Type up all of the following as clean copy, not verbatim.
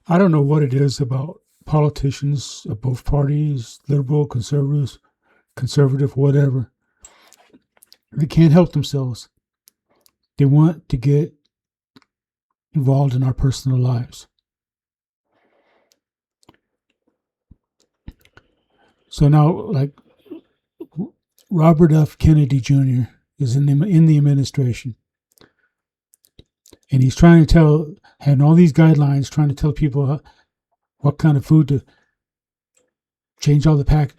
I don't know what it is about politicians of both parties, liberal, conservative, whatever. They can't help themselves. They want to get involved in our personal lives. So now, like Robert F. Kennedy Jr. is in the administration, and he's trying to having all these guidelines, trying to tell people what kind of food to change all the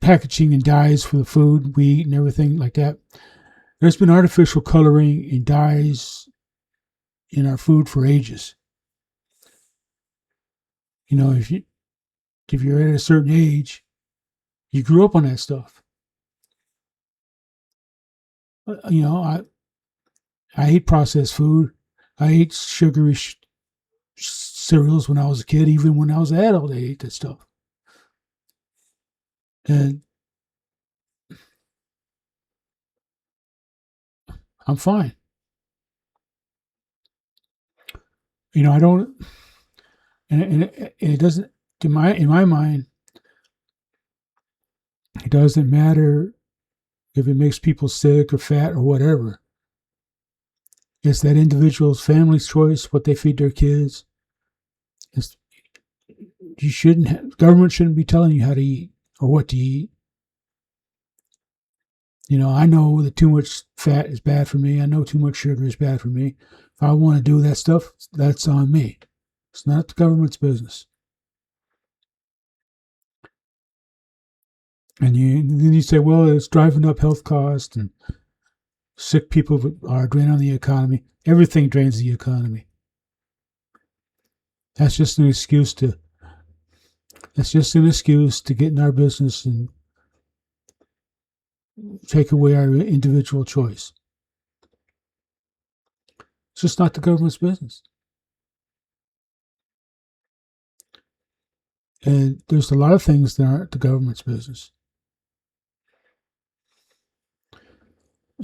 packaging and dyes for the food we eat and everything like that. There's been artificial coloring and dyes in our food for ages. You know, if you're at a certain age, you grew up on that stuff. You know, I ate processed food. I ate sugary cereals when I was a kid. Even when I was an adult, I ate that stuff. And I'm fine. You know, I don't, and it doesn't. In my mind, it doesn't matter if it makes people sick or fat or whatever. It's that individual's family's choice, what they feed their kids. Government shouldn't be telling you how to eat or what to eat. You know, I know that too much fat is bad for me. I know too much sugar is bad for me. If I want to do that stuff, that's on me. It's not the government's business. And then you say, well, it's driving up health costs and sick people are draining on the economy. Everything drains the economy. That's just an excuse to get in our business and take away our individual choice. It's just not the government's business. And there's a lot of things that aren't the government's business.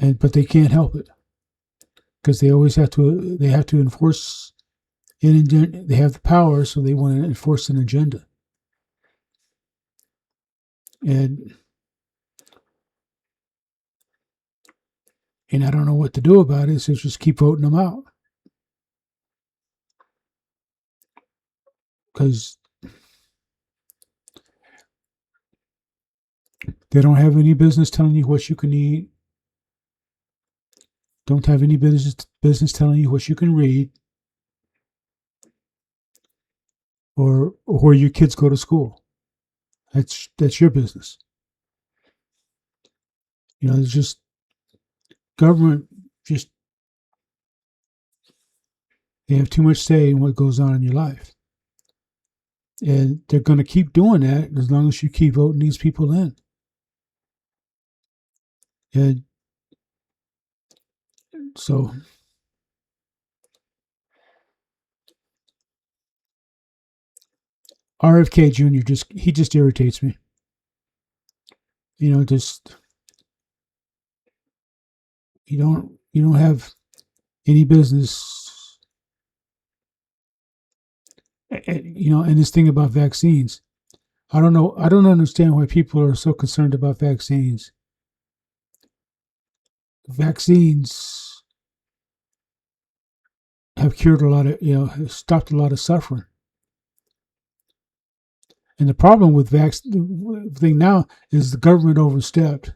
But they can't help it because they always have to enforce an agenda. They have the power, so they want to enforce an agenda. And I don't know what to do about it, so just keep voting them out. Because they don't have any business telling you what you can eat. Don't have any business telling you what you can read. Or where your kids go to school. That's your business. You know, it's just government they have too much say in what goes on in your life. And they're going to keep doing that as long as you keep voting these people in. And so RFK Jr. just irritates me. You know, you don't have any business. You know, and this thing about vaccines, I don't understand why people are so concerned about vaccines. Vaccines have cured have stopped a lot of suffering. And the problem with the thing now is the government overstepped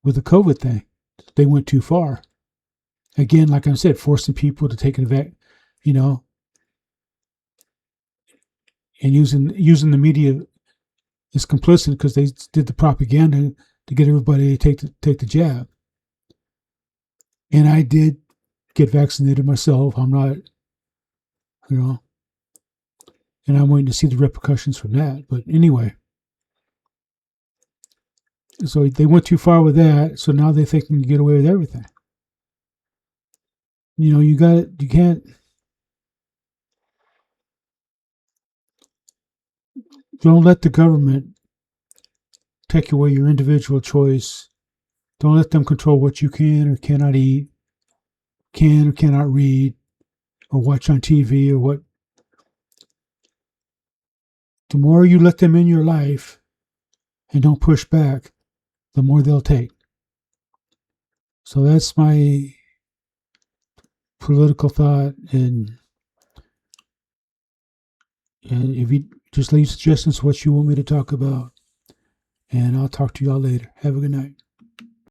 with the COVID thing. They went too far. Again, like I said, forcing people to take and using the media is complicit because they did the propaganda to get everybody to take the jab. And I did get vaccinated myself. I'm not, and I'm waiting to see the repercussions from that. But anyway, so they went too far with that. So now they think they can get away with everything. You know, you can't. Don't let the government take away your individual choice. Don't let them control what you can or cannot eat, can or cannot read, or watch on TV, or what. the more you let them in your life and don't push back, the more they'll take. So that's my political thought. And if you just leave suggestions what you want me to talk about, and I'll talk to y'all later. Have a good night.